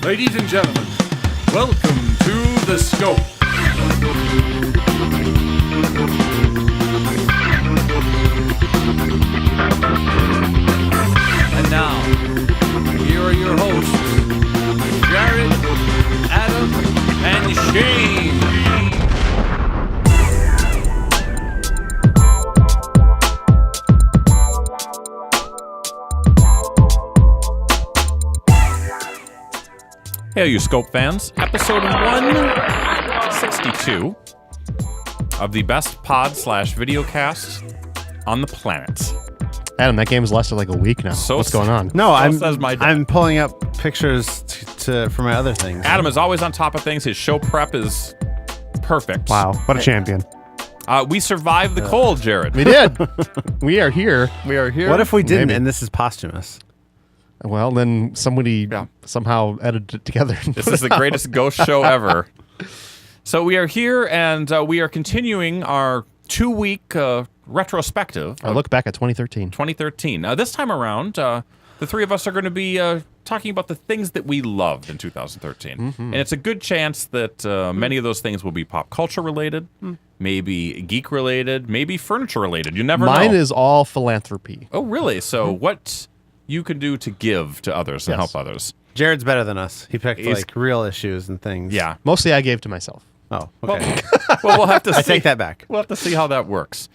Ladies and gentlemen, welcome to The Scope. And now, here are your hosts, Jared, Adam, and Shane. Hey, you Scope fans. Episode 162 of the best pod/videocast on the planet. Adam, that game's lasted like a week now. What's going on? No, says my dad. I'm pulling up pictures for my other things. Adam is always on top of things. His show prep is perfect. Wow, what a champion. We survived the cold, Jared. We did. We are here. We are here. What if we didn't Maybe. and this is posthumous? Well, then somebody somehow edited it together. This is the greatest ghost show ever. So we are here, and we are continuing our 2-week retrospective. I look back at 2013. 2013. This time around, the three of us are going to be talking about the things that we loved in 2013. Mm-hmm. And it's a good chance that many of those things will be pop culture related, maybe geek related, maybe furniture related. You never know. Mine is all philanthropy. Oh, really? So what you can do to give to others and help others. Jared's better than us. He picked like real issues and things. Yeah. Mostly I gave to myself. Oh, okay. Well, we'll have to see. I take that back. We'll have to see how that works.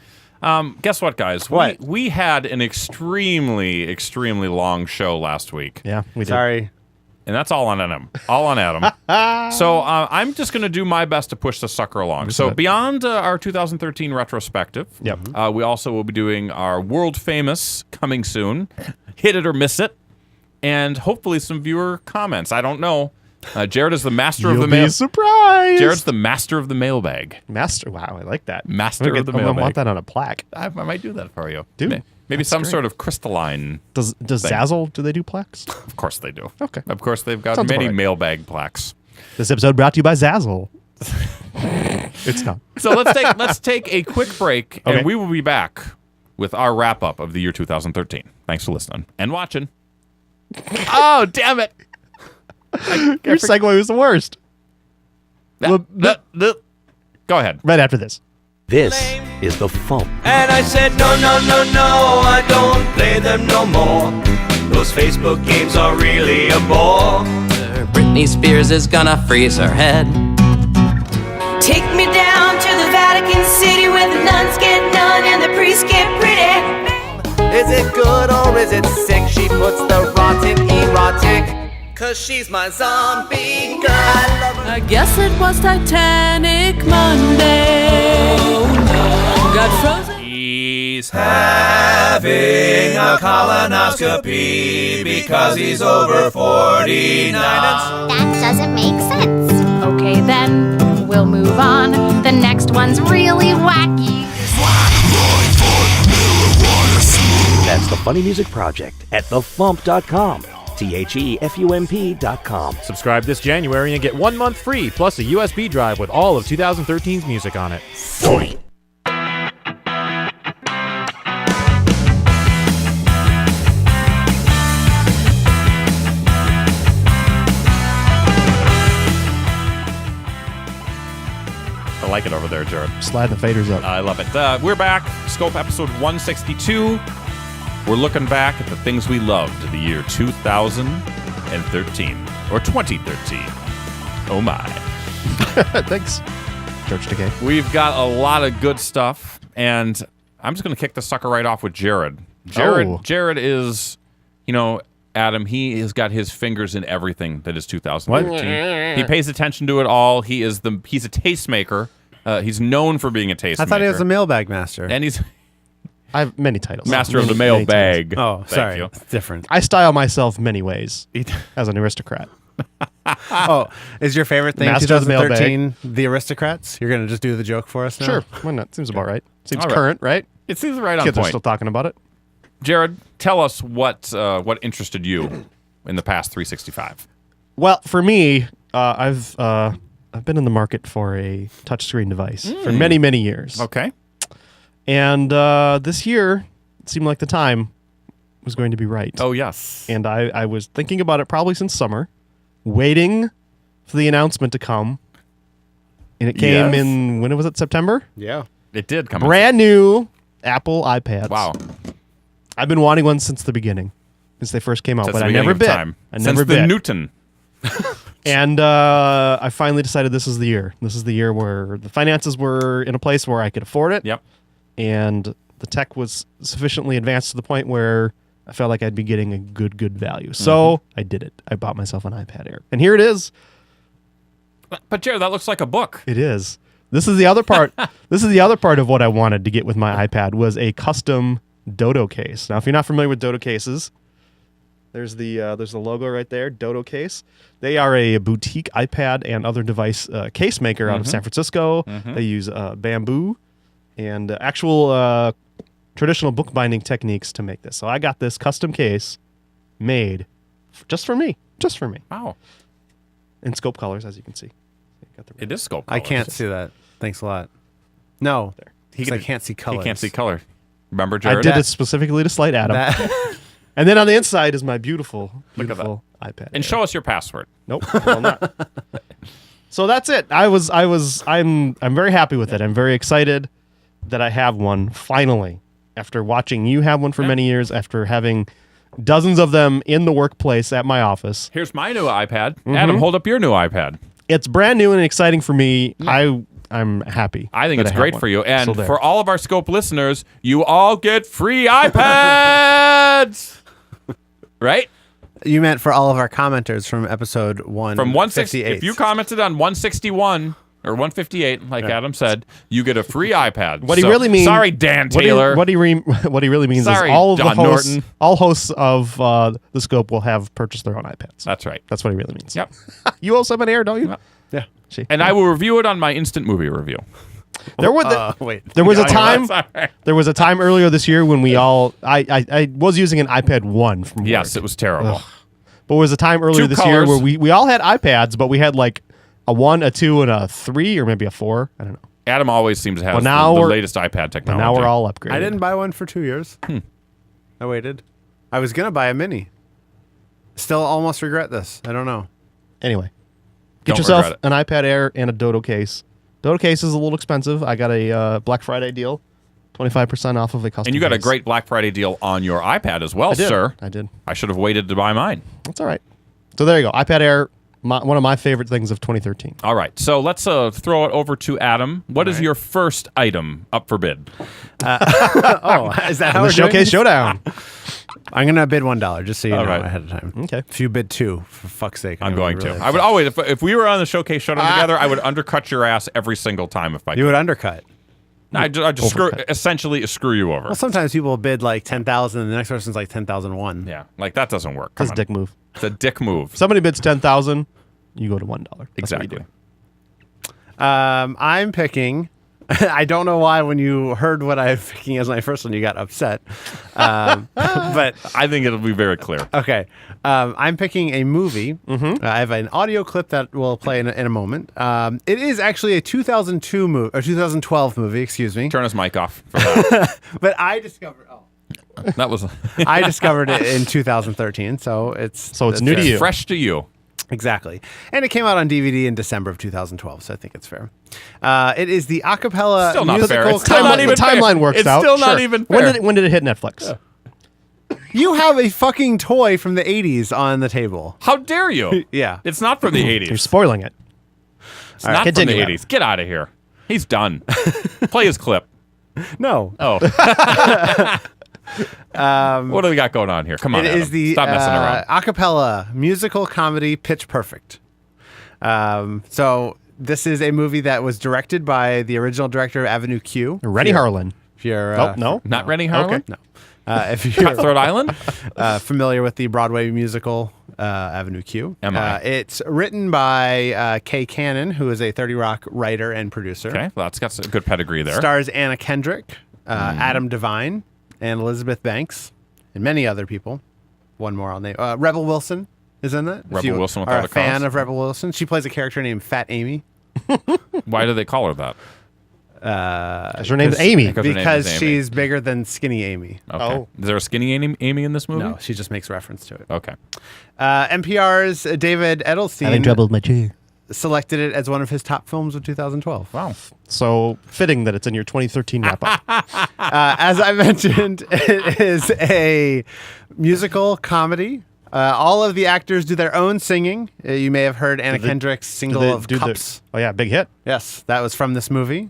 Guess what, guys? What? We had an extremely long show last week. Yeah, we did. Sorry. And that's all on Adam. All on Adam. So I'm just going to do my best to push the sucker along. So beyond our 2013 retrospective, we also will be doing our world famous, coming soon, Hit It or Miss It, and hopefully some viewer comments. I don't know. Jared is the master of the mail. You'll be surprised. Jared's the master of the mailbag. Master. Wow, I like that. Master of the I mailbag. want that on a plaque. I might do that for you. Dude, Maybe that's some great. sort of crystalline. Does thing. Zazzle, do they do plaques? Of course they do. Okay. Of course they've got Sounds many about right. mailbag plaques. This episode brought to you by Zazzle. It's not. So let's take a quick break, Okay. and we will be back with our wrap up of the year 2013. Thanks for listening and watching. Oh, damn it! Your segue was the worst. Go ahead. Right after this. This is The Fump. And I said, no, I don't play them no more. Those Facebook games are really a bore. Britney Spears is gonna freeze her head. Take me down to the Vatican City where the nuns get none and the priests get pretty. Is it good or is it sick? She puts the rotten erotic. 'Cause she's my zombie girl. I love her. I guess it was Titanic Monday. Got frozen. He's Having a colonoscopy because he's over 49. That doesn't make sense. Okay, then we'll move on. The next one's really wacky. That's the Funny Music Project at thefump.com. THEFUMP.com. Subscribe this January and get 1 month free, plus a USB drive with all of 2013's music on it. Sweet. I like it over there, Jared. Slide the faders up. I love it. We're back. Scope episode 162. We're looking back at the things we loved in the year 2013. Or 2013. Oh my. Thanks, George Takei. We've got a lot of good stuff, and I'm just going to kick the sucker right off with Jared. Jared is, Adam, he has got his fingers in everything that is 2013. He pays attention to it all. He's a tastemaker. He's known for being a tastemaker. I thought he was a mailbag master. And he's I have many titles. master of the Many mailbag. Oh, Thank sorry. you. It's different. I style myself many ways as an aristocrat. Oh, is your favorite thing Master of the 2013 the Aristocrats? You're going to just do the joke for us now? Sure, why not? Seems about right. Seems All right. current, right? It seems right on Kids are point. still talking about it. Jared, tell us what interested you in the past 365. Well, for me, I've been in the market for a touchscreen device for many, many years. Okay. And this year, it seemed like the time was going to be right. Oh, yes. And I was thinking about it probably since summer. waiting for the announcement to come. And it came in, when was it, September? Yeah. It did come Brand new Apple iPads. Wow. I've been wanting one since the beginning, since they first came out, but I never bit. Since the Newton. And I finally decided this is the year. This is the year where the finances were in a place where I could afford it. Yep. And the tech was sufficiently advanced to the point where I felt like I'd be getting a good value. So I did it. I bought myself an iPad Air. And here it is. But Jared, that looks like a book. It is. This is the other part. This is the other part of what I wanted to get with my iPad was a custom Dodo case. Now, if you're not familiar with Dodo cases, there's the logo right there, Dodo case. They are a boutique iPad and other device case maker out of San Francisco. They use bamboo and actual traditional bookbinding techniques to make this. So I got this custom case made just for me. Just for me. Wow. In scope colors, as you can see. It is scope I colors. can't see that. Thanks a lot. No. I can't see colors. He can't see color. Remember, Jared? I did it specifically to slight Adam. And then on the inside is my beautiful iPad. And show us your password. Nope, I will not. So that's it. I'm very happy with it. I'm very excited that I have one finally. After watching you have one for many years, after having dozens of them in the workplace at my office. Here's my new iPad. Adam, hold up your new iPad. It's brand new and exciting for me. I'm happy. I think it's have great one. for you. And So for all of our Scope listeners, you all get free iPads. Right? You meant for all of our commenters from episode 158. From 168. If you commented on 161 or 158, like Adam said, you get a free iPad. What he really means. Sorry, Dan Taylor. What he really means Sorry, is all of John the hosts, Norton. all hosts of the Scope will have purchased their own iPads. That's right. That's what he really means. Yep. You also have an Air, don't you? Yep. Yeah. And I will review it on my instant movie review. There was a time. There was a time earlier this year when we all. I was using an iPad 1 from work. Yes, it was terrible. Ugh. But there was a time earlier this year where we all had iPads, but we had like a 1, a 2, and a 3, or maybe a 4. I don't know. Adam always seems to have the latest iPad technology. But now we're all upgraded. I didn't buy one for 2 years. I waited. I was going to buy a mini. Still almost regret this. I don't know. Anyway, get Don't yourself regret an iPad Air and a Dodo case. Dodo case is a little expensive. I got a Black Friday deal, 25% off of a custom And you got a case. great Black Friday deal on your iPad as well, I did. sir. I did. I should have waited to buy mine. That's all right. So there you go. iPad Air, one of my favorite things of 2013. All right. So let's throw it over to Adam. What is your first item up for bid? Is that how The we're Showcase doing? Showdown. I'm going to bid $1 just so you know right. ahead of time. Okay. If you bid 2, for fuck's sake. I'm going to. I would always, if we were on the Showcase Showdown together, I would undercut your ass every single time if I could. You would undercut. I just essentially screw you over. Well, sometimes people bid like 10,000 and the next person's like 10,001. Yeah, like that doesn't work. That's Come a on. dick move. It's a dick move. If somebody bids 10,000, you go to $1. That's Exactly. what you do. I'm picking. I don't know why when you heard what I'm picking as my first one, you got upset. But I think it'll be very clear. okay. I'm picking a movie. I have an audio clip that will play in a moment. It is actually a 2002 movie, or 2012 movie, excuse me. Turn his mic off for that. But I discovered. That was I discovered it in 2013, so it's new to you. fresh to you. Exactly. And it came out on DVD in December of 2012, so I think it's fair. It is the acapella Still not musical fair. It's still not The even fair. timeline works It's out. still not Sure. even fair. When did it hit Netflix? You have a fucking toy from the 80s on the table. How dare you? Yeah. It's not from the You're 80s. spoiling it. It's not from the continue, Adam. 80s. Get out of here. He's done. Play his clip. No. Oh. What do we got going on here? Come on, It Adam. is the Stop messing around. acapella musical comedy Pitch Perfect. So this is a movie that was directed by the original director of Avenue Q. Rennie Harlan. If you're No. Not Rennie Harlan? no. If you're Cutthroat Island? familiar with the Broadway musical Avenue Q. Am I? It's written by Kay Cannon, who is a 30 Rock writer and producer. Okay, well, that's got some good pedigree there. Stars Anna Kendrick, Adam Devine, and Elizabeth Banks, and many other people. One more I'll name. Rebel Wilson is in it. Rebel If you Wilson are without a a fan cause. of Rebel Wilson. She plays a character named Fat Amy. Why do they call her that? Because her name's Amy. Because Amy. she's bigger than Skinny Amy. Okay. Oh. Is there a skinny Amy in this movie? No, she just makes reference to it. Okay. NPR's David Edelstein Having trouble with my chair. selected it as one of his top films of 2012. Wow. So fitting that it's in your 2013 wrap-up. As I mentioned, it is a musical comedy. All of the actors do their own singing. You may have heard Anna Kendrick's single of Cups. Oh, yeah, big hit. Yes, that was from this movie.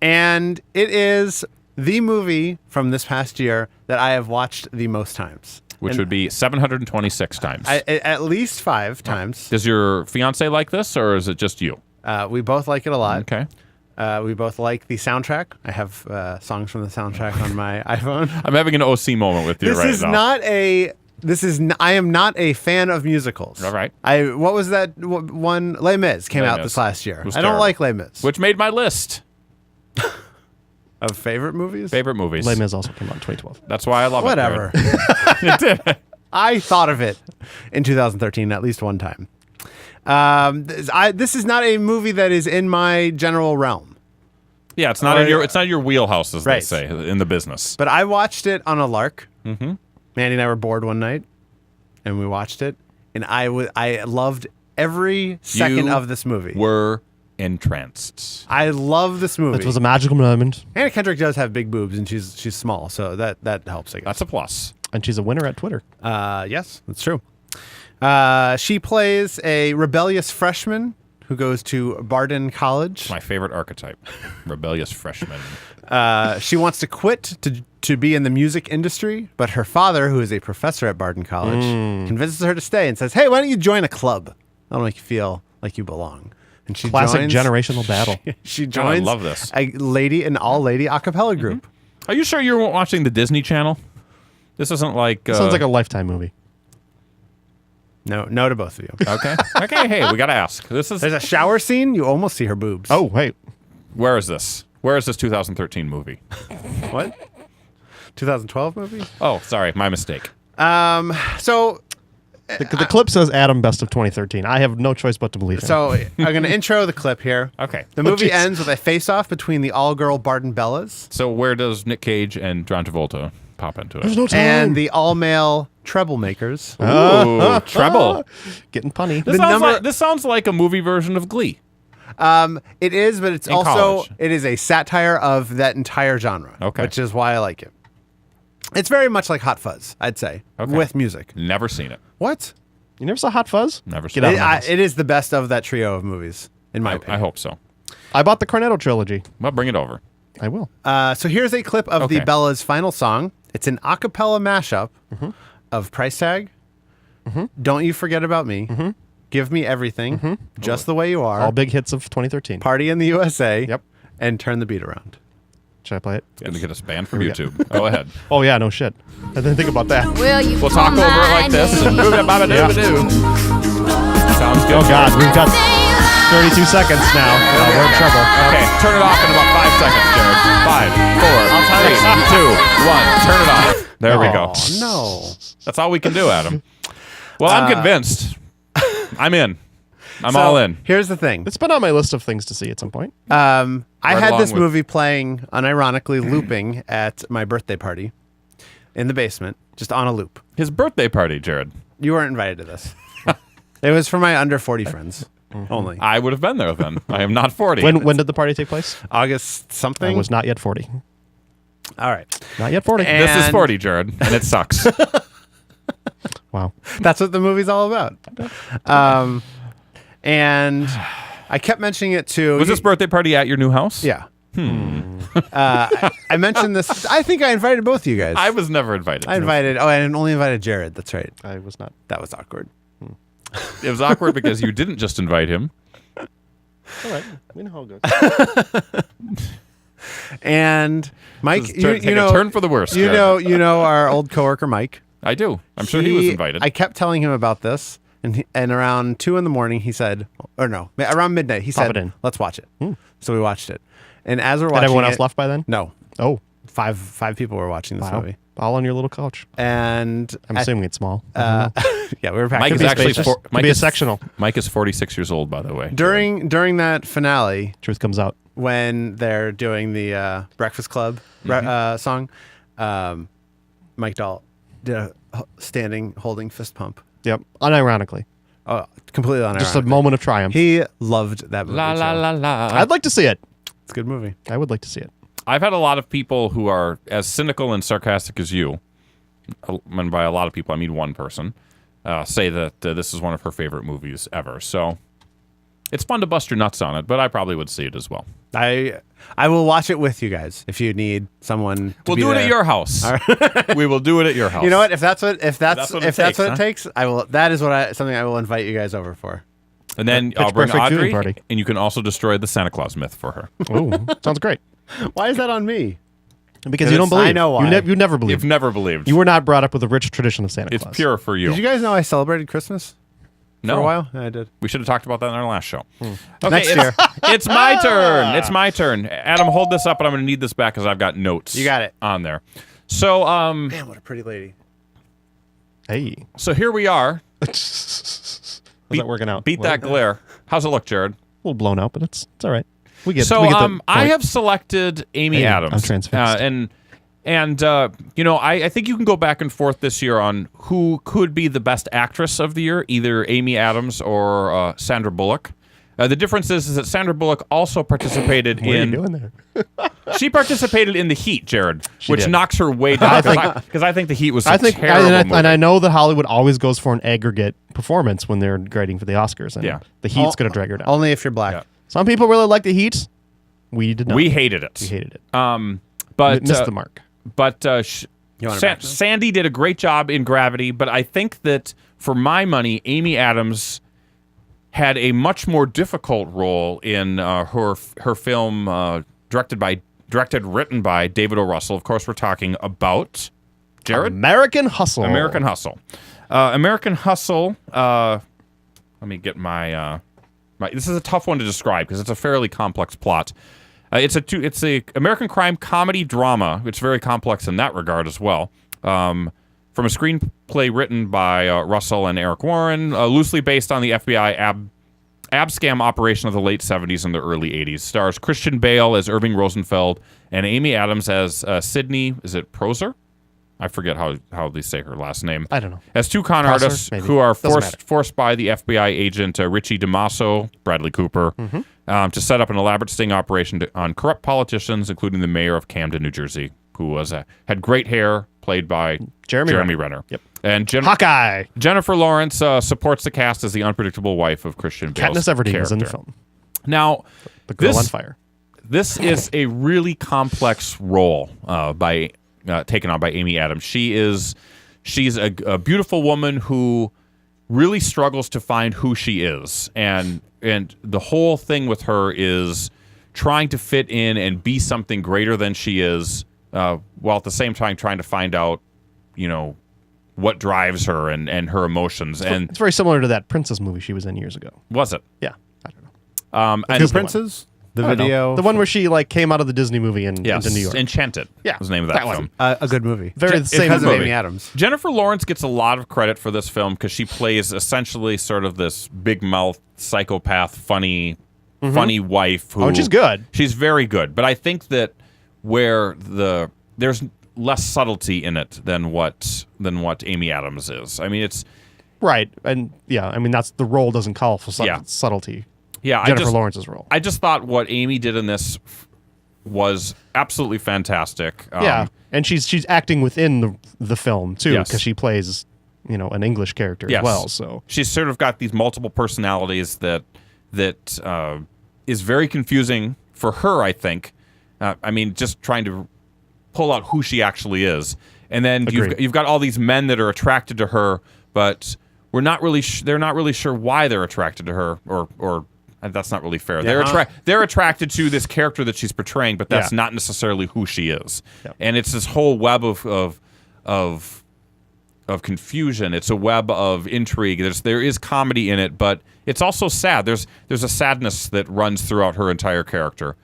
And it is the movie from this past year that I have watched the most times. Which would be 726 times. At least 5 times. Does your fiance like this, or is it just you? We both like it a lot. Okay. We both like the soundtrack. I have songs from the soundtrack on my iPhone. I'm having an OC moment with you right now. I am not a fan of musicals. All right. What was that one? Les Mis came out this last year. I don't terrible. like Les Mis. Which made my list of favorite movies? Favorite movies. Les Mis also came out in 2012. That's why I love Whatever. it. Whatever. I thought of it in 2013 at least one time. This is not a movie that is in my general realm. Yeah, it's not in your wheelhouse, as Right. they say in the business. But I watched it on a lark. Mm-hmm. Mandy and I were bored one night, and we watched it, and I loved every second of this movie. Were entranced. I love this movie. It was a magical moment. Anna Kendrick does have big boobs, and she's small, so that helps, I guess. That's a plus. And she's a winner at Twitter. Yes, that's true. She plays a rebellious freshman who goes to Barden College. My favorite archetype. Rebellious freshman. She wants to quit to be in the music industry, but her father, who is a professor at Barden College, convinces her to stay and says, "Hey, why don't you join a club? That'll make you feel like you belong." And she Classic joins, generational battle. She joins I love this. an all-lady a cappella group. Are you sure you're watching the Disney Channel? This isn't like... Sounds like a Lifetime movie. No to both of you. Okay. Okay, hey, we got to ask. There's a shower scene. You almost see her boobs. Oh, wait. Where is this? Where is this 2013 movie? What? 2012 movie? Oh, sorry. My mistake. So... The clip says Adam Best of 2013. I have no choice but to believe him. So I'm going to intro the clip here. Okay. The movie ends with a face-off between the all-girl Barden Bellas So where does Nick Cage and John Travolta pop into it? There's no time. and the all-male Treblemakers. Ooh, treble. Getting punny. This sounds like a movie version of Glee. It is, but it's In also college. it is a satire of that entire genre. Okay. Which is why I like it. It's very much like Hot Fuzz, I'd say, Okay. with music. Never seen it. What? You never saw Hot Fuzz? Never Get seen out it. of my house. It is the best of that trio of movies, in my I opinion. hope so. I bought the Cornetto trilogy. Well, bring it over. I will. So here's a clip of the Okay. Bellas' final song. It's an a cappella mashup of Price Tag, Don't You Forget About Me, Give Me Everything, Just the Way You Are, All big hits of 2013. Party in the USA, Yep. and Turn the Beat Around. Should I play it? It's going to get us banned from YouTube. Go ahead. Oh, yeah, no shit. I didn't think about that. Will you We'll talk over it like this. And boo-ba-ba-ba-doo-ba-doo. Sounds good. Oh, God. We've got 32 seconds now. We're in trouble. Okay, turn it off in about 5 seconds, Jared. 5, 4, 3, 2, 1. Turn it off. There we go. Oh, no. That's all we can do, Adam. Well, I'm convinced. I'm in. I'm So, all in. Here's the thing. It's been on my list of things to see at some point. I had along this with- movie playing, unironically looping at my birthday party in the basement, just on a loop. His birthday party, Jared. You weren't invited to this. It was for my under 40 friends only. I would have been there then. I am not 40. When did the party take place? August I something. was not yet 40. All right. Not yet 40. And- This is 40, Jared, and it sucks. Wow. That's what the movie's all about. And I kept mentioning it to... Was this birthday party at your new house? Yeah. I mentioned this. I think I invited both of you guys. I was never invited. I only invited Jared. That's right. I was not. That was awkward. It was awkward because you didn't just invite him. All right. We know how it goes. And Mike, This is take a turn for the worse. You Jared. know our old coworker Mike. I do. I'm sure he was invited. I kept telling him about this, and around 2 a.m. he said, or no, around midnight he Pop said, it in. "Let's watch it." So we watched it, and as we're watching, Had everyone it, else left by then? No, Oh, five people were watching this wow. movie, All on your little couch. and I'm assuming it's small. yeah, we were packed. Mike in is the actually space. Could be a sectional. Mike is 46 years old, by the way. during that finale. Truth comes out. when they're doing the Breakfast Club song, Mike Dahl did a standing holding fist pump. Yep, unironically. Oh, completely unironically. Just a moment of triumph. He loved that movie. La la la la. I'd like to see it. It's a good movie. I would like to see it. I've had a lot of people who are as cynical and sarcastic as you, and by a lot of people I mean one person, say that this is one of her favorite movies ever. So it's fun to bust your nuts on it, but I probably would see it as well. I will watch it with you guys if you need someone. We'll do it at your house. We will do it at your house. You know what? If that's what it takes, I will. That is something I will invite you guys over for. And then Pitch I'll bring Perfect viewing Audrey, party. and you can also destroy the Santa Claus myth for her. Ooh, sounds great. Why is that on me? Because you don't believe. I know why. You never believed. You've never believed. You were not brought up with a rich tradition of Santa It's Claus. pure for you. Did you guys know I celebrated Christmas No. for a while? Yeah, I did. We should have talked about that in our last show. Okay, Next year. It's my turn. It's my turn. Adam, hold this up, and I'm going to need this back because I've got notes. You got it. On there. So, Man, what a pretty lady. Hey, so here we are. how's that working out? Beat that glare. How's it look, Jared? A little blown out, but it's all right. We get. So we get the point. I have selected Amy Adams. I'm transfixed. And I think you can go back and forth this year on who could be the best actress of the year, either Amy Adams or Sandra Bullock. The difference is that Sandra Bullock also participated What are you doing there? She participated in The Heat, Jared, which did. knocks her way down because I think The Heat was a terrible movie. And I know that Hollywood always goes for an aggregate performance when they're grading for the Oscars. And Yeah. the Heat's going to drag her down. Only if you're black. Yeah. Some people really like the Heat. We did not. We hated it. We hated it. But Missed the mark. But You want her back now? Sandy did a great job in Gravity, but I think that for my money, Amy Adams had a much more difficult role in her film written by David O. Russell. Of course, we're talking about Jared. American Hustle. American Hustle. American Hustle. Let me get my. This is a tough one to describe because it's a fairly complex plot. It's a American crime comedy drama. It's very complex in that regard as well. From a screenplay written by Russell and Eric Warren, loosely based on the FBI abscam operation of the late 70s and the early 80s. Stars Christian Bale as Irving Rosenfeld and Amy Adams as Sydney. Is it Proser? I forget how they say her last name. I don't know. As two con Prosser, artists maybe. who are Doesn't forced by the FBI agent Richie DeMasso, Bradley Cooper, to set up an elaborate sting operation on corrupt politicians, including the mayor of Camden, New Jersey, who had great hair, played by Jeremy Renner. Yep. And Hawkeye. Jennifer Lawrence supports the cast as the unpredictable wife of Christian Bale's Katniss Everdeen character. is in the film. Now, The girl on fire. This is a really complex role taken on by Amy Adams. She's a beautiful woman who really struggles to find who she is, and the whole thing with her is trying to fit in and be something greater than she is, while at the same time trying to find out, what drives her and her emotions. And It's very similar to that Princess movie she was in years ago. was it? Yeah. I don't know. And Two Princes? The I don't know. video. The one where she came out of the Disney movie into New York. Enchanted. Yeah, was the name of that that film. one. A good movie. Very the same because of movie. Amy Adams. Jennifer Lawrence gets a lot of credit for this film because she plays essentially sort of this big mouth psychopath, funny wife. Who, and she's good. She's very good, but I think that where there's less subtlety in it than what Amy Adams is. I mean, it's right, and that's the role doesn't call for subtlety. Yeah, Jennifer Lawrence's role. I just thought what Amy did in this was absolutely fantastic. And she's acting within the film too, Yes. because she plays an English character as well. So she's sort of got these multiple personalities that is very confusing for her, I think. Just trying to pull out who she actually is, and then you've got all these men that are attracted to her, but they're not really sure why they're attracted to her, or that's not really fair. They're attracted to this character that she's portraying, but that's not necessarily who she is. Yep. And it's this whole web of confusion. It's a web of intrigue. There is comedy in it, but it's also sad. There's a sadness that runs throughout her entire character,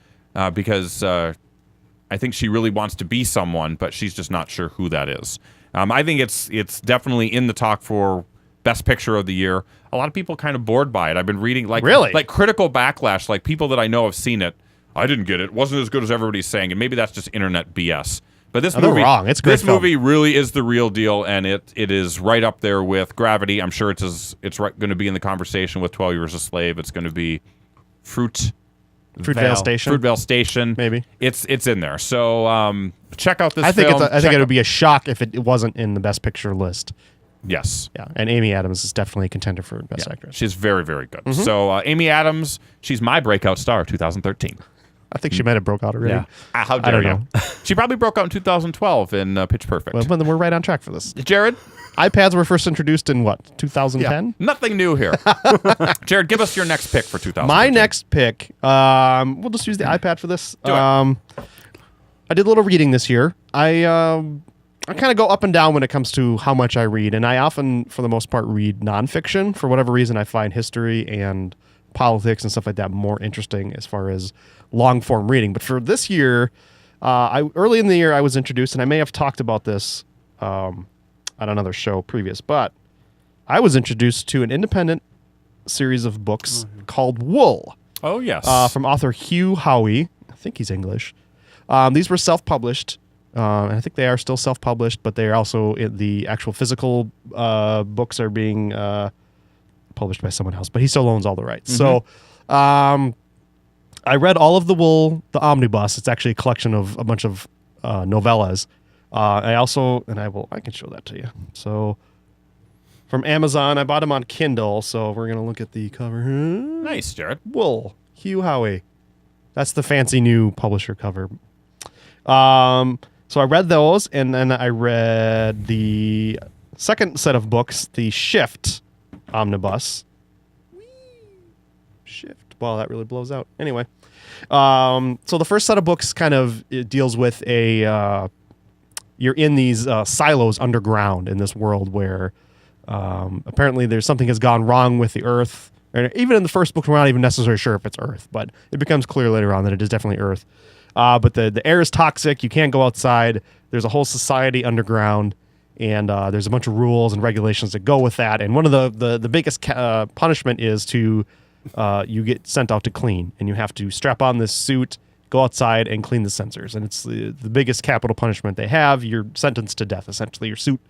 because I think she really wants to be someone, but she's just not sure who that is. I think it's definitely in the talk for Best Picture of the year. A lot of people kind of bored by it. I've been reading like critical backlash. Like people that I know have seen it I didn't get it. It wasn't as good as everybody's saying, and maybe that's just internet BS. But this they're movie, wrong. It's a great this film. movie really is the real deal, and it is right up there with Gravity. I'm sure it's going to be in the conversation with 12 Years a Slave. It's going to be Fruitvale Station. Fruitvale Station. Maybe. It's in there. So check out this I think film. I think it would be a shock if it wasn't in the Best Picture list. Yes. Yeah, and Amy Adams is definitely a contender for Best Actress. She's very, very good. So Amy Adams, she's my breakout star 2013. I think she might have broke out already. Yeah. How dare don't you? know. She probably broke out in 2012 in Pitch Perfect. Well, then we're right on track for this. Jared? iPads were first introduced in what, 2010? Nothing new here. Jared, give us your next pick for 2013. My next pick, we'll just use the iPad for this. Do it. I did a little reading this year. I kind of go up and down when it comes to how much I read, and I often, for the most part, read nonfiction. For whatever reason, I find history and politics and stuff like that more interesting as far as long-form reading. But for this year, early in the year, I was introduced, and I may have talked about this on another show previous, but I was introduced to an independent series of books called Wool. Oh, yes. From author Hugh Howey. I think he's English. These were self-published. And I think they are still self-published, but they are also the actual physical books are being published by someone else. But he still owns all the rights. So I read all of the Wool, the omnibus. It's actually a collection of a bunch of novellas. I can show that to you. So from Amazon, I bought them on Kindle. So we're gonna look at the cover. Nice, Jared. Wool, Hugh Howey. That's the fancy new publisher cover. So I read those, and then I read the second set of books, the Shift omnibus. Shift. Wow, that really blows out. Anyway, so the first set of books it deals with you're in these silos underground in this world where apparently there's something has gone wrong with the Earth. And even in the first book, we're not even necessarily sure if it's Earth, but it becomes clear later on that it is definitely Earth. But the air is toxic. You can't go outside. There's a whole society underground, and there's a bunch of rules and regulations that go with that. And one of the biggest punishment is to you get sent out to clean, and you have to strap on this suit, go outside, and clean the sensors. And it's the biggest capital punishment they have. You're sentenced to death, essentially. Your suit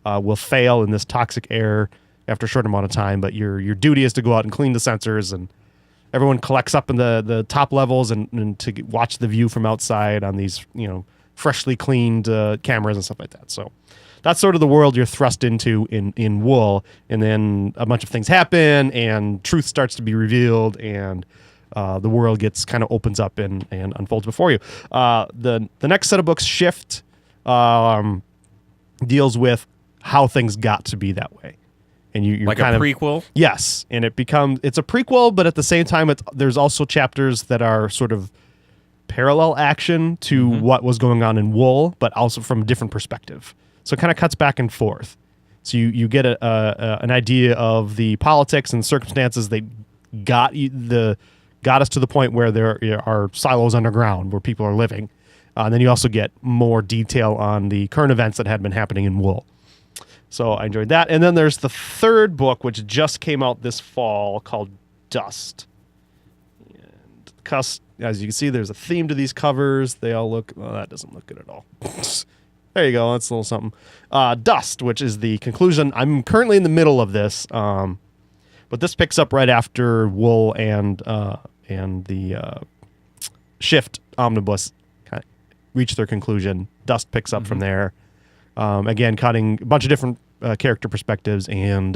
will fail in this toxic air after a short amount of time, but your duty is to go out and clean the sensors, and everyone collects up in the top levels and to watch the view from outside on these, freshly cleaned cameras and stuff like that. So that's sort of the world you're thrust into in Wool. And then a bunch of things happen, and truth starts to be revealed, and the world opens up and unfolds before you. The next set of books, Shift, deals with how things got to be that way. And you're like kind a prequel? Yes, and it's a prequel, but at the same time, there's also chapters that are sort of parallel action to what was going on in Wool, but also from a different perspective. So it kind of cuts back and forth. So you get an idea of the politics and circumstances that got us to the point where there are silos underground where people are living. And then you also get more detail on the current events that had been happening in Wool. So I enjoyed that. And then there's the third book, which just came out this fall, called Dust. And as you can see, there's a theme to these covers. They all look... Well, that doesn't look good at all. There you go. That's a little something. Dust, which is the conclusion. I'm currently in the middle of this, but this picks up right after Wool and the Shift omnibus kind of reach their conclusion. Dust picks up from there. Again, cutting a bunch of different character perspectives and,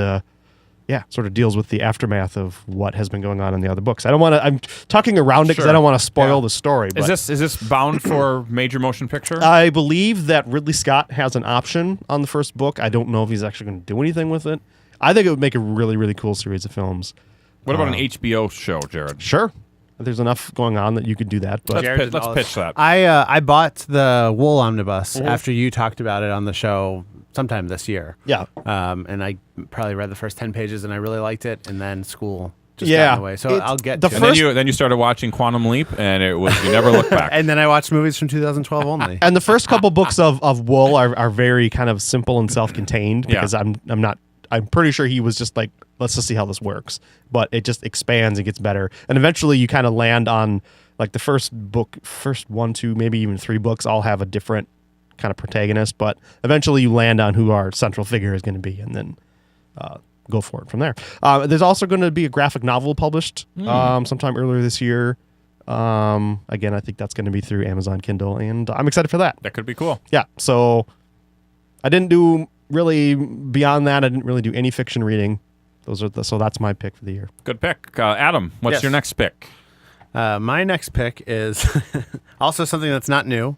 sort of deals with the aftermath of what has been going on in the other books. I'm talking around it because I don't want to spoil the story. But Is this bound for major motion picture? I believe that Ridley Scott has an option on the first book. I don't know if he's actually going to do anything with it. I think it would make a really, really cool series of films. What about an HBO show, Jared? Sure. There's enough going on that you could do that. But Let's pitch that. I bought the Wool omnibus after you talked about it on the show sometime this year. Yeah. And I probably read the first 10 pages and I really liked it, and then school just got in the way. So I'll get to it. And then you started watching Quantum Leap, and you never looked back. And then I watched movies from 2012 only. And the first couple books of Wool are very kind of simple and self-contained because I'm pretty sure he was just like, let's just see how this works. But it just expands and gets better. And eventually you kind of land on like the first one, two, maybe even 3 books all have a different kind of protagonist, but eventually you land on who our central figure is going to be, and then go for it from there. There's also going to be a graphic novel published sometime earlier this year. Again, I think that's going to be through Amazon Kindle, and I'm excited for that. That could be cool. Yeah. So I didn't do really beyond that. I didn't really do any fiction reading. So that's my pick for the year. Good pick. Adam, what's your next pick? My next pick is also something that's not new.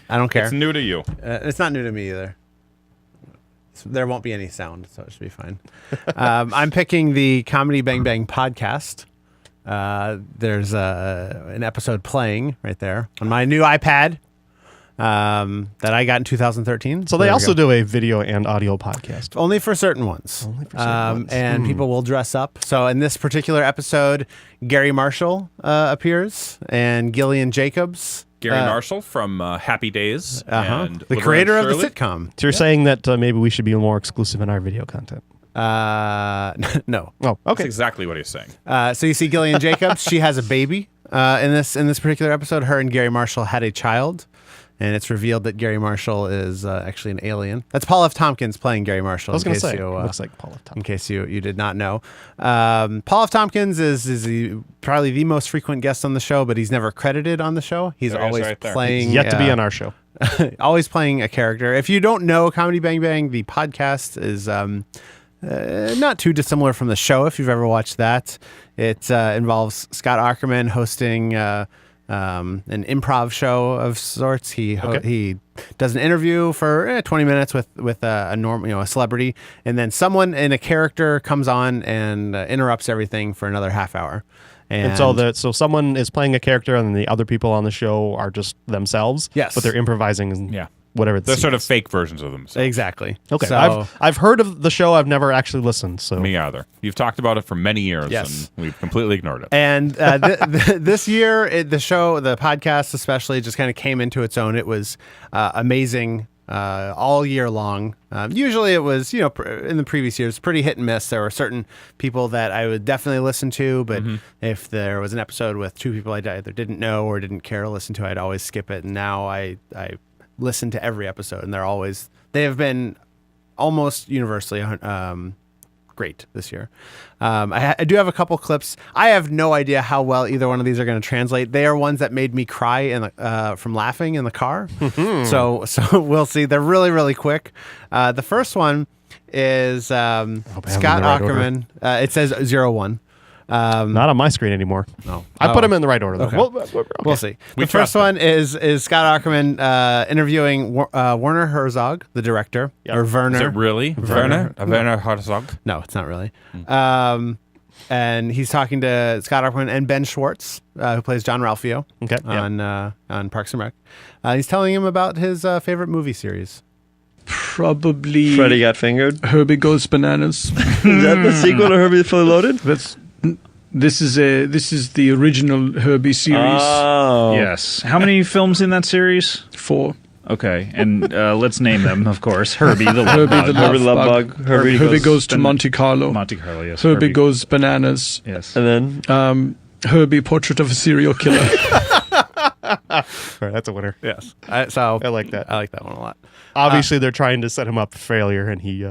I don't care. It's new to you. It's not new to me either. There won't be any sound, so it should be fine. I'm picking the Comedy Bang Bang podcast. There's an episode playing right there on my new iPad that I got in 2013. So they also do a video and audio podcast. Only for certain ones. And people will dress up. So in this particular episode, Gary Marshall appears and Gillian Jacobs. Gary Marshall from Happy Days. And the creator of the sitcom. So you're saying that maybe we should be more exclusive in our video content? No. Oh, okay. That's exactly what he's saying. So you see Gillian Jacobs. She has a baby in this particular episode. Her and Gary Marshall had a child. And it's revealed that Gary Marshall is actually an alien. That's Paul F. Tompkins playing Gary Marshall. I was going to say, looks like Paul F. Tompkins. In case you did not know. Paul F. Tompkins is probably the most frequent guest on the show, but he's never credited on the show. He's always playing... He's yet to be on our show. Always playing a character. If you don't know Comedy Bang Bang, the podcast is not too dissimilar from the show, if you've ever watched that. It involves Scott Aukerman hosting... an improv show of sorts. He does an interview for 20 minutes with a celebrity, and then someone in a character comes on and interrupts everything for another half hour. And so someone is playing a character, and then the other people on the show are just themselves. Yes, but they're improvising. And whatever. They're sort of fake versions of themselves. Exactly. Okay. So, I've heard of the show. I've never actually listened. So me either. You've talked about it for many years, yes, and we've completely ignored it. And this year, the podcast especially, just kind of came into its own. It was amazing all year long. Usually, it was in the previous years pretty hit and miss. There were certain people that I would definitely listen to, but if there was an episode with 2 people I either didn't know or didn't care to listen to, I'd always skip it. And now I listen to every episode, and they have been almost universally great this year. I do have a couple clips. I have no idea how well either one of these are going to translate. They are ones that made me cry from laughing in the car. So we'll see. They're really, really quick. The first one is Scott Aukerman. It says 01. Not on my screen anymore. No, I put them in the right order, though. Okay. We'll see. The first one is Scott Aukerman interviewing Werner Herzog, the director, or Werner. Is it really Werner Herzog? No, it's not really. And he's talking to Scott Aukerman and Ben Schwartz, who plays John Ralphio on Parks and Rec. He's telling him about his favorite movie series. Probably Freddy Got Fingered. Herbie Goes Bananas. Is that the sequel to Herbie Fully Loaded? This is the original Herbie series. Oh. Yes. How many films in that series? 4. Okay, and let's name them, of course. Herbie the Love Herbie Bug. the Love Bug. Herbie goes to Monte Carlo. Monte Carlo, yes. Herbie Goes Bananas. Yes. And then Herbie Portrait of a Serial Killer. All right, that's a winner. Yes. I like that. I like that one a lot. Obviously, they're trying to set him up for failure, and he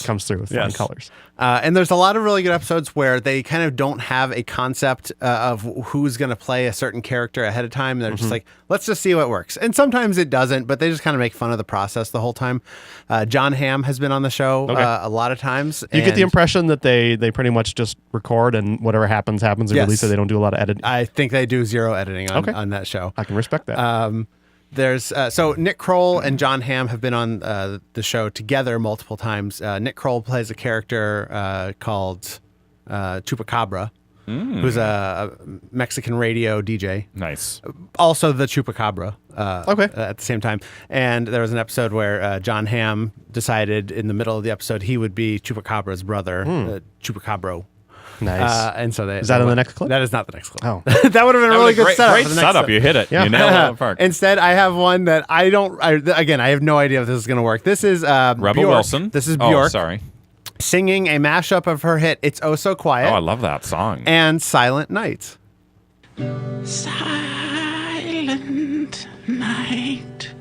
comes through with flying colors. And there's a lot of really good episodes where they kind of don't have a concept of who's going to play a certain character ahead of time. They're just like, let's just see what works. And sometimes it doesn't, but they just kind of make fun of the process the whole time. John Hamm has been on the show a lot of times. You get the impression that they pretty much just record, and whatever happens. They release it. They don't do a lot of editing. I think they do 0 editing on that show. I can respect that. There's so Nick Kroll and John Hamm have been on the show together multiple times. Nick Kroll plays a character called Chupacabra, who's a Mexican radio DJ. Nice. Also the Chupacabra. At the same time. And there was an episode where John Hamm decided in the middle of the episode he would be Chupacabra's brother, Chupacabro. Nice. And so is that in the next clip? That is not the next clip. Oh, that would have been a really good setup. Great setup. You hit it. Yeah. You nailed it out of the park. Instead, I have one that I have no idea if this is going to work. This is Rebel Bjork. Wilson. This is Bjork. Oh, sorry. Singing a mashup of her hit "It's Oh So Quiet." Oh, I love that song. And "Silent Night." Silent night.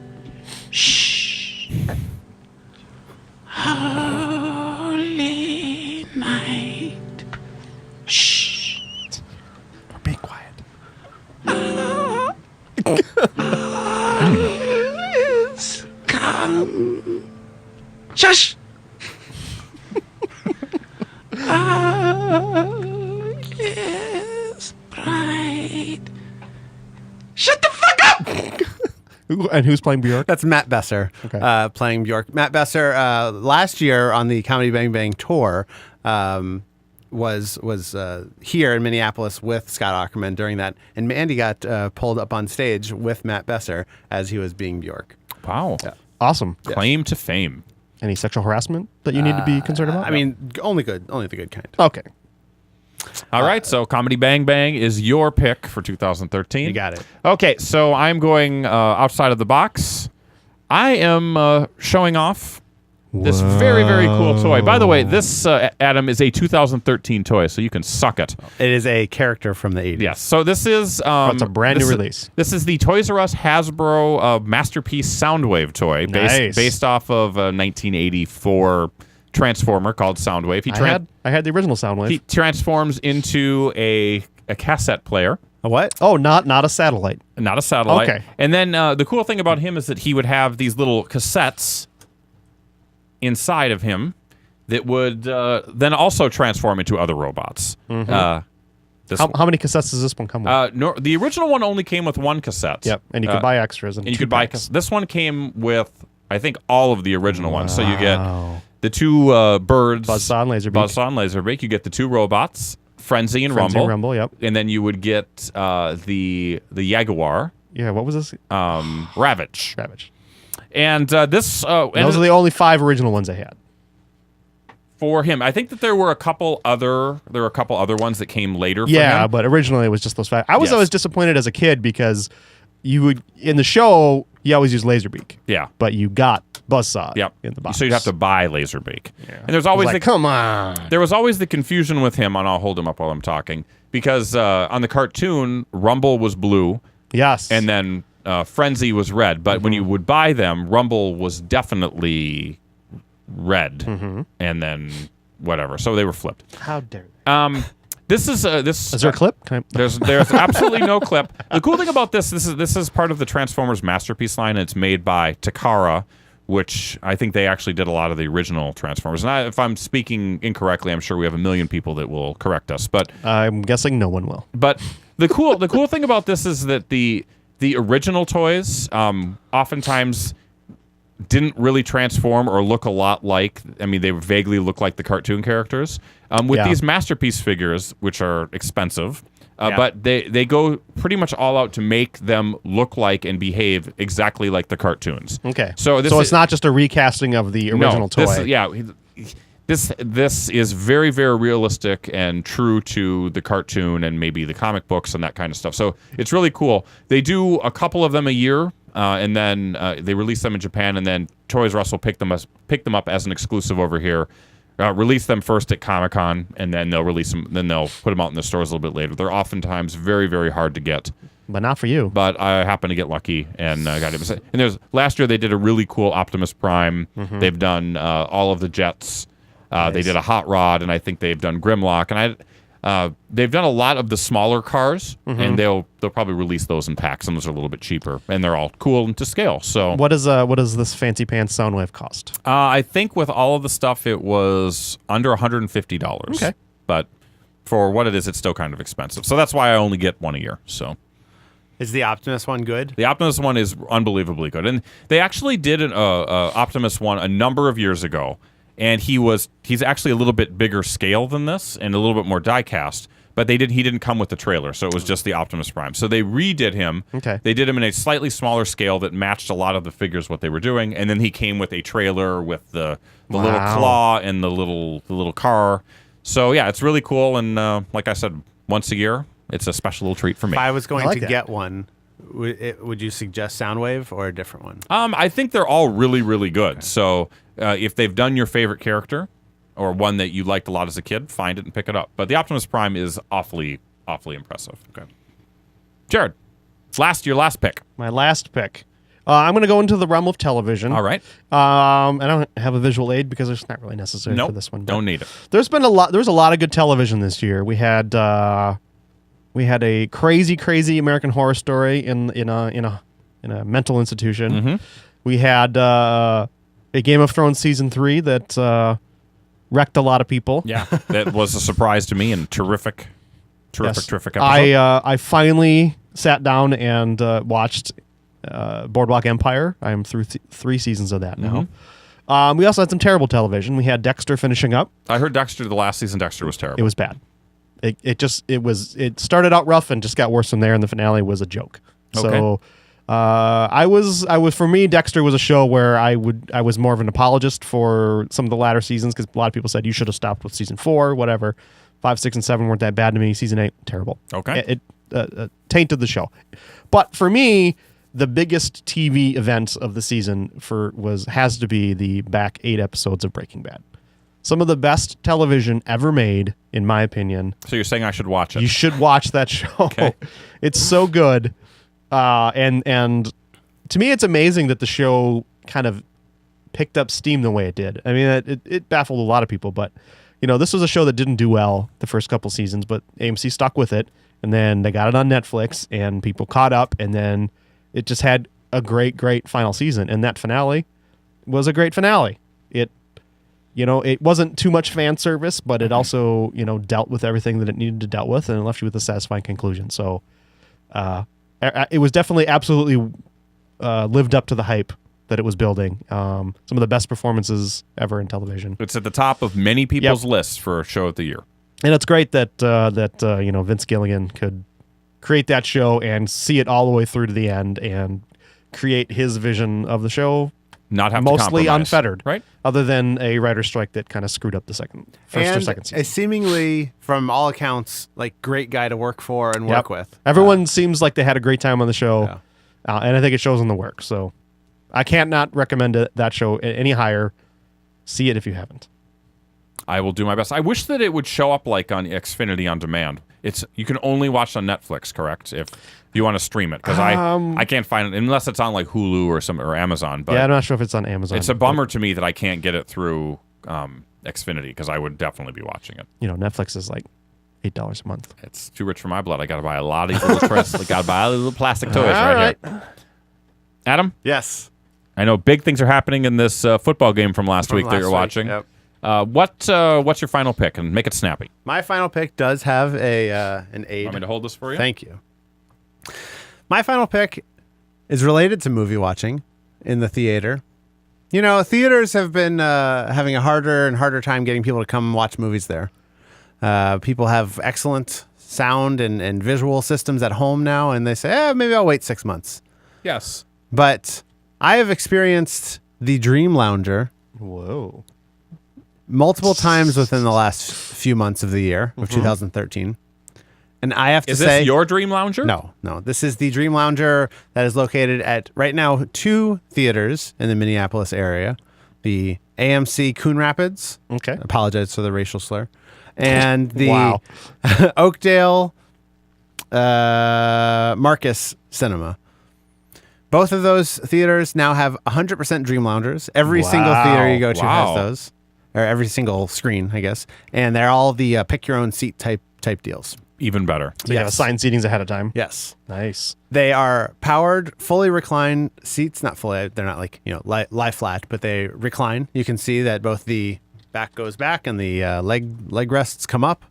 Shh. Holy night. Shh. Be quiet. Is come. Shush. Is bright. Shut the fuck up! And who's playing Bjork? That's Matt Besser playing Bjork. Matt Besser last year on the Comedy Bang Bang tour was here in Minneapolis with Scott Aukerman during that, and Mandy got pulled up on stage with Matt Besser as he was being Bjork. Wow. Yeah. Awesome. Claim to fame. Any sexual harassment that you need to be concerned about? I mean, only the good kind. Okay. All right, so Comedy Bang Bang is your pick for 2013. You got it. Okay, so I'm going outside of the box. I am showing off this very, very cool toy. By the way, this, Adam, is a 2013 toy, so you can suck it. It is a character from the 80s. Yes, so this is... it's a brand new release. This is the Toys R Us Hasbro Masterpiece Soundwave toy, based off of a 1984 Transformer called Soundwave. I had the original Soundwave. He transforms into a cassette player. A what? Oh, not a satellite. Not a satellite. Okay. And then the cool thing about him is that he would have these little cassettes inside of him that would then also transform into other robots. Mm-hmm. How many cassettes does this one come with? The original one only came with one cassette. Yep, and you could buy extras. And you could buy this one came with, I think, all of the original ones. So you get the two birds, Buzzsaw and Laserbeak. You get the two robots, Frenzy and Rumble. Yep. And then you would get the Jaguar. Yeah, what was this? Ravage. Ravage. And this... those are the only 5 original ones I had. For him. I think that there were a couple other ones that came later for him. Yeah, but originally it was just those 5. I was always disappointed as a kid because you would, in the show, you always use Laserbeak. Yeah. But you got Buzzsaw in the box. So you'd have to buy Laserbeak. Yeah. And there's always come on. There was always the confusion with him, and I'll hold him up while I'm talking, because on the cartoon, Rumble was blue. Yes. And then Frenzy was red. But when you would buy them, Rumble was definitely red. And then whatever. So they were flipped. How dare they? This is Is there a clip? There's absolutely no clip. The cool thing about this is part of the Transformers Masterpiece line. And it's made by Takara, which I think they actually did a lot of the original Transformers. And if I'm speaking incorrectly, I'm sure we have a million people that will correct us. But I'm guessing no one will. But the cool thing about this is that the original toys oftentimes didn't really transform or look a lot like, I mean, they vaguely look like the cartoon characters. With these Masterpiece figures, which are expensive, but they go pretty much all out to make them look like and behave exactly like the cartoons. Okay. So it's not just a recasting of the original toy. This is very, very realistic and true to the cartoon and maybe the comic books and that kind of stuff. So it's really cool. They do a couple of them a year, and then they release them in Japan, and then Toys R Us will pick them up as an exclusive over here. Release them first at Comic-Con, and then they'll release them. Then they'll put them out in the stores a little bit later. They're oftentimes very, very hard to get. But not for you. But I happen to get lucky and got it. And last year they did a really cool Optimus Prime. They've done all of the jets. Nice. They did a Hot Rod, and I think they've done Grimlock, and they've done a lot of the smaller cars, and they'll probably release those in packs, and those are a little bit cheaper, and they're all cool and to scale. So what does this fancy pants Soundwave cost? I think with all of the stuff, it was under $150. Okay, but for what it is, it's still kind of expensive. So that's why I only get one a year. So. Is the Optimus one good? The Optimus one is unbelievably good, and they actually did an Optimus one a number of years ago. And he's actually a little bit bigger scale than this and a little bit more die cast, but he didn't come with the trailer, so it was just the Optimus Prime. So they redid him. Okay. They did him in a slightly smaller scale that matched a lot of the figures what they were doing, and then he came with a trailer with the little claw and the little car. So yeah, it's really cool, and like I said, once a year, it's a special little treat for me. If I was going to get one, would you suggest Soundwave or a different one? I think they're all really, really good. Okay. So if they've done your favorite character or one that you liked a lot as a kid, find it and pick it up. But the Optimus Prime is awfully, awfully impressive. Okay. Jared, your last pick. My last pick. I'm going to go into the realm of television. All right. I don't have a visual aid because it's not really necessary for this one. Don't need it. There's a lot of good television this year. We had a crazy American Horror Story in a mental institution. Mm-hmm. We had a Game of Thrones season 3 that wrecked a lot of people. Yeah, that was a surprise to me and terrific episode. I finally sat down and watched Boardwalk Empire. I am through 3 seasons of that now. We also had some terrible television. We had Dexter finishing up. I heard the last season Dexter was terrible. It was bad. It started out rough and just got worse from there, and the finale was a joke. Okay. So for me, Dexter was a show where I was more of an apologist for some of the latter seasons because a lot of people said you should have stopped with season 4, whatever. 5, 6, and 7 weren't that bad to me. Season 8, terrible. Okay. It tainted the show. But for me, the biggest TV event of the season has to be the back 8 episodes of Breaking Bad. Some of the best television ever made, in my opinion. So you're saying I should watch it? You should watch that show. Okay. It's so good. And to me, it's amazing that the show kind of picked up steam the way it did. I mean, it baffled a lot of people, but this was a show that didn't do well the first couple seasons, but AMC stuck with it, and then they got it on Netflix, and people caught up, and then it just had a great final season, and that finale was a great finale. It wasn't too much fan service, but it also dealt with everything that it needed to deal with, and it left you with a satisfying conclusion. So it was definitely absolutely lived up to the hype that it was building. Some of the best performances ever in television. It's at the top of many people's lists for show of the year. And it's great that Vince Gilligan could create that show and see it all the way through to the end and create his vision of the show. Not have mostly to unfettered, right? Other than a writer's strike that kind of screwed up the first or second season. A seemingly, from all accounts, great guy to work for and work with. Everyone seems like they had a great time on the show, and I think it shows in the work. So I can't not recommend that show any higher. See it if you haven't. I will do my best. I wish that it would show up like on Xfinity on demand. You can only watch on Netflix, correct? If you want to stream it, because I can't find it unless it's on like Hulu or Amazon. But I'm not sure if it's on Amazon. It's a bummer to me that I can't get it through Xfinity because I would definitely be watching it. Netflix is like $8 a month. It's too rich for my blood. I got to buy a lot of these little plastic toys right here. Adam? Yes. I know big things are happening in this football game from last week that you're watching. Yep. What's your final pick? And make it snappy. My final pick does have an aid. Want me to hold this for you? Thank you. My final pick is related to movie watching in the theater. Theaters have been having a harder and harder time getting people to come watch movies there. People have excellent sound and visual systems at home now, and they say, maybe I'll wait 6 months. Yes. But I have experienced the Dream Lounger. Whoa. Multiple times within the last few months of the year of 2013. And I have to say... Is this your Dream Lounger? No. This is the Dream Lounger that is located at, right now, 2 theaters in the Minneapolis area. The AMC Coon Rapids. Okay. Apologize for the racial slur. And the Oakdale Marcus Cinema. Both of those theaters now have 100% Dream Loungers. Every single theater you go to has those. Or every single screen, I guess. And they're all the pick-your-own-seat type deals. Even better. So you have assigned seatings ahead of time? Yes. Nice. They are powered, fully reclined seats. Not fully, they're not like, lie flat, but they recline. You can see that both the back goes back and the leg rests come up.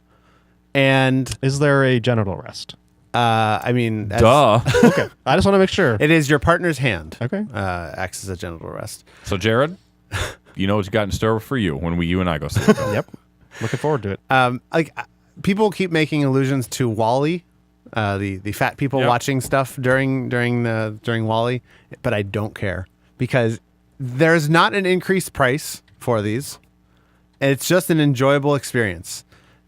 And is there a genital rest? Duh. Okay. I just want to make sure. It is your partner's hand. Okay. Acts as a genital rest. So, Jared, you know what you got in store for you when you and I go see it. Yep. Looking forward to it. People keep making allusions to WALL-E, the fat people watching stuff during WALL-E, but I don't care because there's not an increased price for these. It's just an enjoyable experience.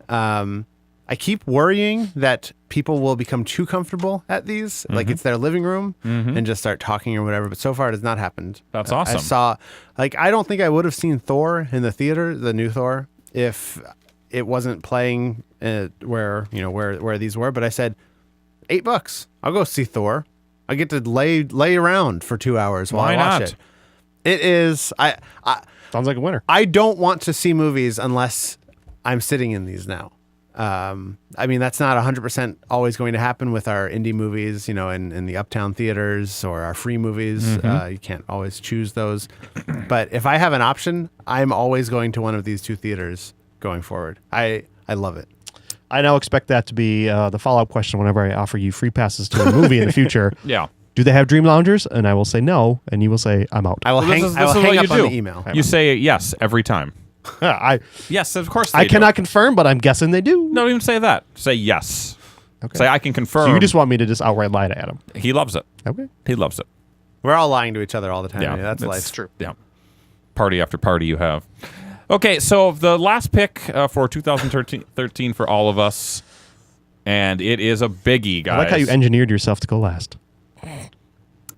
I keep worrying that people will become too comfortable at these, like it's their living room, and just start talking or whatever. But so far, it has not happened. That's awesome. I saw, I don't think I would have seen Thor in the theater, the new Thor, if it wasn't playing where these were. But I said, $8. I'll go see Thor. I get to lay around for 2 hours while Why I watch not? it. It is. Sounds like a winner. I don't want to see movies unless I'm sitting in these now. I mean, that's not 100% always going to happen with our indie movies, you know, in the uptown theaters or our free movies. You can't always choose those. But if I have an option, I'm always going to one of these two theaters going forward. I love it. I now expect that to be the follow-up question whenever I offer you free passes to a movie in the future. Yeah. Do they have dream loungers? And I will say no, and you will say I'm out. I will hang up on the email. You say yes every time. Yes, of course they I do. cannot confirm, but I'm guessing they do. Don't even say that. Say yes. Okay. Say I can confirm. So you just want me to just outright lie to Adam? He loves it. Okay. He loves it. We're all lying to each other all the time. Yeah, That's life. It's true. Yeah. Party after party you have. Okay, so the last pick for 2013 for all of us, and it is a biggie, guys. I like how you engineered yourself to go last.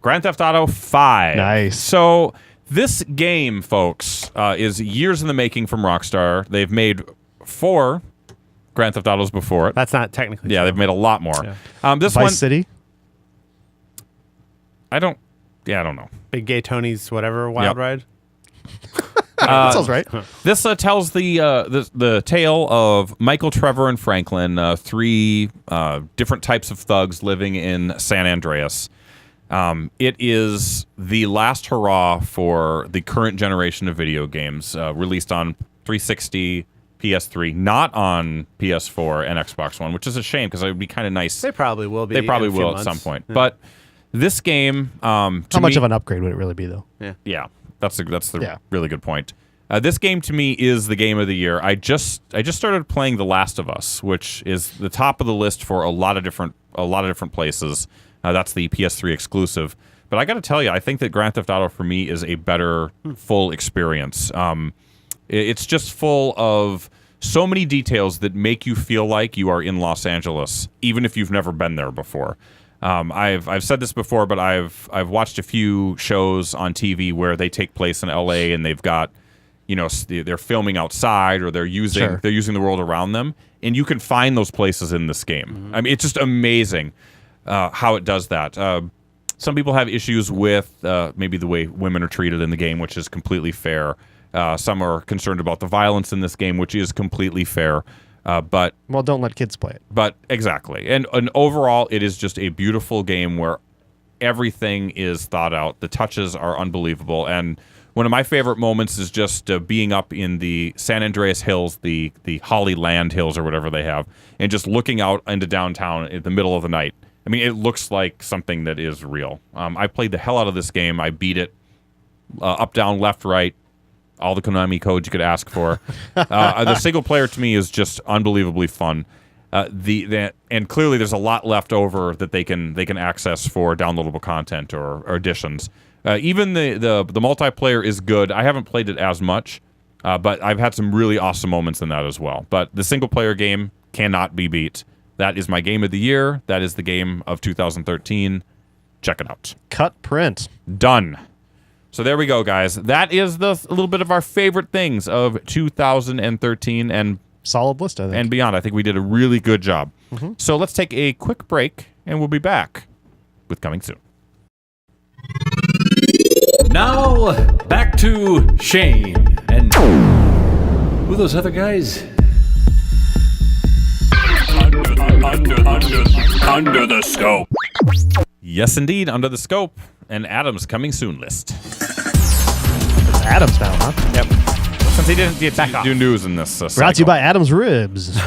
Grand Theft Auto 5. Nice. So this game, folks, is years in the making from Rockstar. They've made 4 Grand Theft Autos before it. That's not technically Yeah, true. they've made a lot more. Yeah. This Vice one, City? I don't know. Big Gay Tony's whatever wild ride. That sounds right. This tells the tale of Michael, Trevor, and Franklin, 3 different types of thugs living in San Andreas. It is the last hurrah for the current generation of video games, released on 360, PS3, not on PS4 and Xbox One, which is a shame because it would be kind of nice. They probably will be. They probably in a few will at months. some point. Yeah. But this game, How much of an upgrade would it really be, though? Yeah, that's the really good point. This game to me is the game of the year. I just started playing The Last of Us, which is the top of the list for a lot of different places. That's the PS3 exclusive. But I got to tell you, I think that Grand Theft Auto for me is a better full experience. It's just full of so many details that make you feel like you are in Los Angeles, even if you've never been there before. I've said this before, but I've watched a few shows on TV where they take place in LA and they've got, you know, they're filming outside or they're using the world around them, and you can find those places in this game. I mean, it's just amazing how it does that. Some people have issues with maybe the way women are treated in the game, which is completely fair. Some are concerned about the violence in this game, which is completely fair. But don't let kids play it. But exactly, and overall, it is just a beautiful game where everything is thought out. The touches are unbelievable, and one of my favorite moments is just being up in the San Andreas Hills, the Holly Land Hills or whatever they have, and just looking out into downtown in the middle of the night. I mean, it looks like something that is real. I played the hell out of this game. I beat it up, down, left, right. All the Konami codes you could ask for. The single player to me is just unbelievably fun. And clearly there's a lot left over that they can access for downloadable content or additions. Even the multiplayer is good. I haven't played it as much, but I've had some really awesome moments in that as well. But the single player game cannot be beat. That is my game of the year. That is the game of 2013. Check it out. Cut print. Done. So there we go, guys. That is a little bit of our favorite things of 2013 and solid list, I think. And beyond. I think we did a really good job. So let's take a quick break, and we'll be back with Coming Soon. Now, back to Shane. And who are those other guys? Under the scope. Yes, indeed, under the scope. And Adam's Coming Soon list. It's Adam's now, huh? Yep. Since he didn't do news in this Brought to you by Adam's Ribs.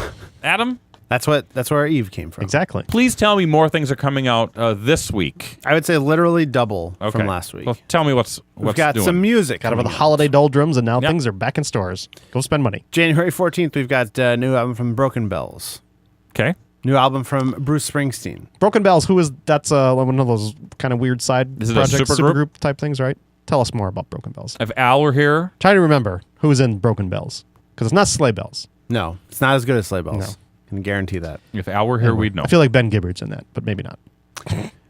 Adam? That's where Eve came from. Exactly. Please tell me more things are coming out this week. I would say literally double from last week. Well, tell me what's We've got doing. some music. Got over the holiday doldrums, and now things are back in stores. Go spend money. January 14th, we've got a new album from Broken Bells. Okay. New album from Bruce Springsteen. Broken Bells, who is that's one of those kind of weird side Is it projects, a supergroup type things, right? Tell us more about Broken Bells. If Al were here. Try to remember who is in Broken Bells. Because it's not Sleigh Bells. No, it's not as good as Sleigh Bells. No. Can guarantee that. If Al were here, Anyway, we'd know. I feel like Ben Gibbard's in that, but maybe not.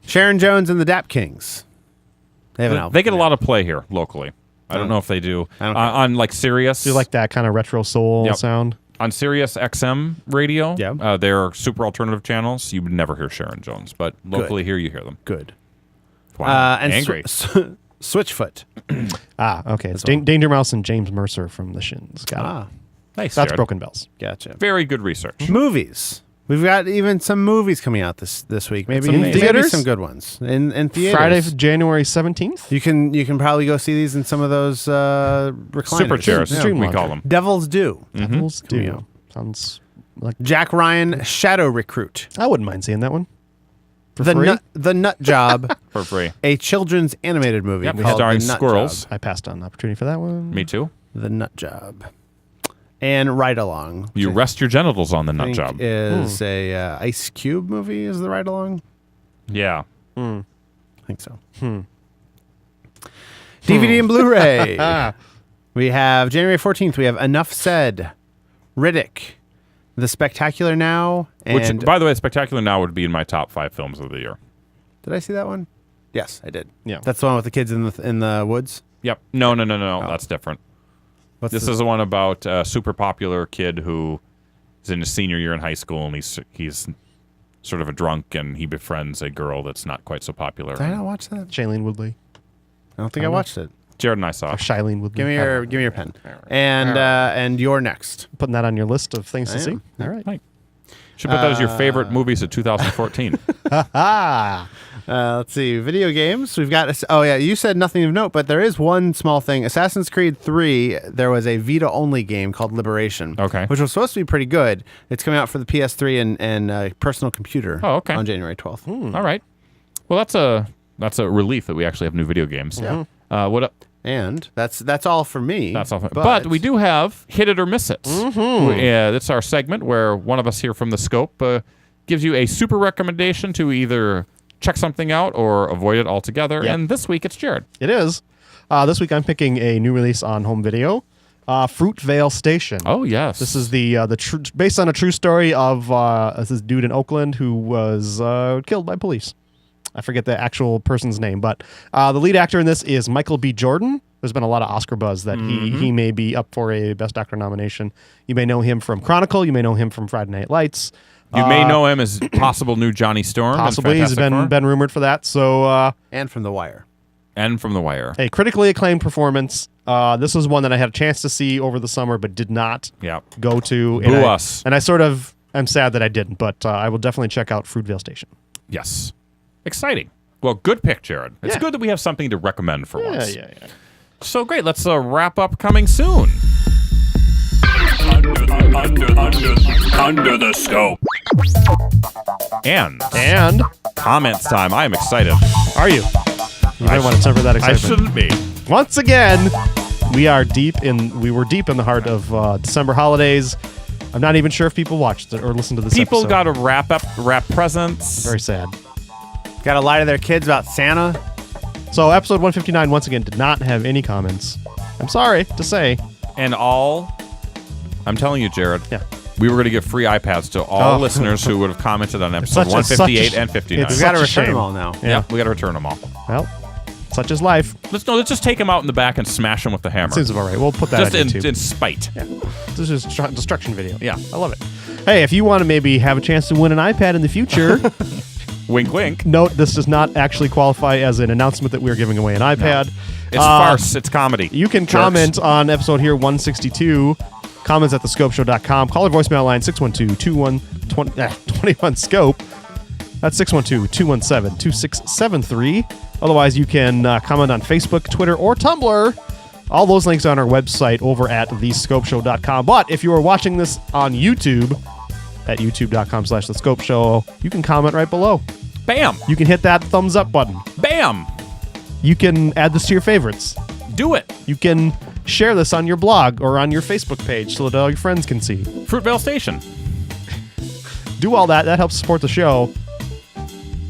Sharon Jones and the Dap Kings. They have an album. They get a lot of play here locally. I don't know if they do. On like Sirius. Do you like that kind of retro soul sound? on Sirius XM radio. Yeah. They're super alternative channels. You would never hear Sharon Jones, but locally here you hear them. Good. Wow. And angry. Switchfoot. Okay. It's Danger Mouse and James Mercer from the Shins. Got it. Nice. That's Jared. Broken Bells. Gotcha. Very good research. Movies. We've got even some movies coming out this week. Maybe in theaters? some good ones in theaters. Friday, January 17th. You can probably go see these in some of those recliners. Super chairs, Yeah. we call them. Devil's Due. Devil's Coming Due. out. Sounds like Jack Ryan, Shadow Recruit. I wouldn't mind seeing that one. For The free? Nut Job. For free. A children's animated movie Yep, called starring The Nut squirrels. Job. I passed on the opportunity for that one. Me too. The Nut Job. And Ride Along. You rest your genitals on the I nut think job. Is a Ice Cube movie is the Ride Along? Yeah. I think so. DVD and Blu-ray. We have January 14th. We have Enough Said, Riddick, The Spectacular Now, and Which, by the way, Spectacular Now would be in my top 5 films of the year. did I see that one? Yes, I did. Yeah. That's the one with the kids in the woods. Yep. No. That's different. This is the one about a super popular kid who is in his senior year in high school, and he's sort of a drunk, and he befriends a girl that's not quite so popular. Did I not watch that? Shailene Woodley. I don't think I watched it. Jared and I saw Or it. Shailene Woodley. Give me your pen. And you're next. Putting that on your list of things to see. All right. Right. Should put that as your favorite movies of 2014. Let's see. Video games. We've got. Oh yeah, you said nothing of note, but there is one small thing. Assassin's Creed 3. There was a Vita-only game called Liberation. Okay. Which was supposed to be pretty good. It's coming out for the PS3 and personal computer. Oh, okay. On January 12th. All right. Well, that's a relief that we actually have new video games. Yeah. What? And that's all for me. That's all. But we do have Hit It or Miss It. That's our segment where one of us here from the Scope gives you a super recommendation to either check something out or avoid it altogether. Yep. And this week it's Jared. It is. This week I'm picking a new release on home video, Fruitvale Station. Oh yes. This is based on a true story of this dude in Oakland who was killed by police. I forget the actual person's name, but the lead actor in this is Michael B. Jordan. There's been a lot of Oscar buzz that he may be up for a Best Actor nomination. You may know him from Chronicle. You may know him from Friday Night Lights. You may know him as possible new Johnny Storm. Possibly. He's been rumored for that. So and from The Wire. And from The Wire. A critically acclaimed performance. This was one that I had a chance to see over the summer, but did not go to. Boo us. And I sort of am sad that I didn't, but I will definitely check out Fruitvale Station. Yes. Exciting. Well, good pick, Jared. It's good that we have something to recommend for once. Yeah. So great. Let's wrap up coming soon. Under the Scope. And comments time. I am excited. Are you? You might want to temper that excitement. I shouldn't be. Once again, we were deep in the heart of December holidays. I'm not even sure if people watched it or listened to this People episode. got to wrap presents. Very sad. Got to lie to their kids about Santa. So episode 159 once again did not have any comments. I'm sorry to say. And I'm telling you, Jared. Yeah. We were going to give free iPads to all listeners who would have commented on episode 158 and 59. We've got to return them all now. Yeah, we got to return them all. Well, such is life. Let's just take them out in the back and smash them with the hammer. Seems about right. We'll put that just on YouTube. in spite. Yeah. This is a destruction video. Yeah. I love it. Hey, if you want to maybe have a chance to win an iPad in the future... Wink, wink. Note, this does not actually qualify as an announcement that we're giving away an iPad. No. It's farce. It's comedy. You can comment on episode here 162. Comments at thescopeshow.com. Call our voicemail line 612-21-SCOPE. That's 612-217-2673. Otherwise, you can comment on Facebook, Twitter, or Tumblr. All those links are on our website over at thescopeshow.com. But if you are watching this on YouTube, at youtube.com/thescopeshow, you can comment right below. Bam! You can hit that thumbs up button. Bam! You can add this to your favorites. Do it. You can share this on your blog or on your Facebook page so that all your friends can see. Fruitvale Station. Do all that. That helps support the show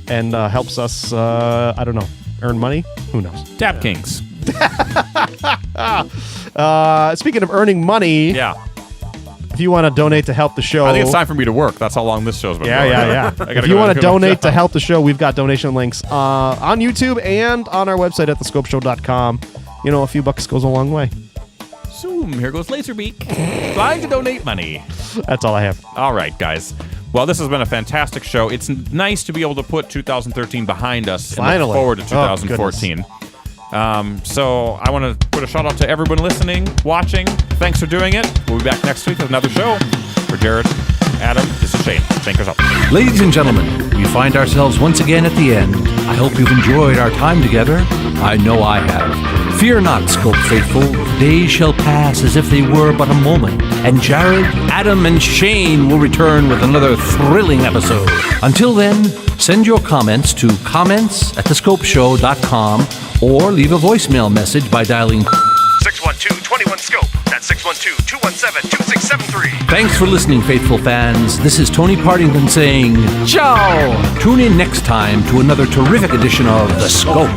and helps us, earn money? Who knows? Tap Kings. Speaking of earning money... Yeah. If you want to donate to help the show... I think it's time for me to work. That's how long this show's been going. Yeah. If you want to donate to help the show, we've got donation links on YouTube and on our website at thescopeshow.com. A few bucks goes a long way. Zoom. Here goes Laserbeak. Flying to donate money. That's all I have. All right, guys. Well, this has been a fantastic show. It's nice to be able to put 2013 behind us and Finally. look forward to 2014. So I want to put a shout out to everyone listening, watching. Thanks for doing it. We'll be back next week with another show. For Jared, Adam, this is Shane. Thinkers up. Ladies and gentlemen, we find ourselves once again at the end. I hope you've enjoyed our time together. I know I have. Fear not, Scope Faithful. Days shall pass as if they were but a moment. And Jared, Adam, and Shane will return with another thrilling episode. Until then, send your comments to comments@thescopeshow.com or leave a voicemail message by dialing 612-21-SCOPE. That's 612-217-2673. Thanks for listening, faithful fans. This is Tony Partington saying, ciao! Tune in next time to another terrific edition of The Scope.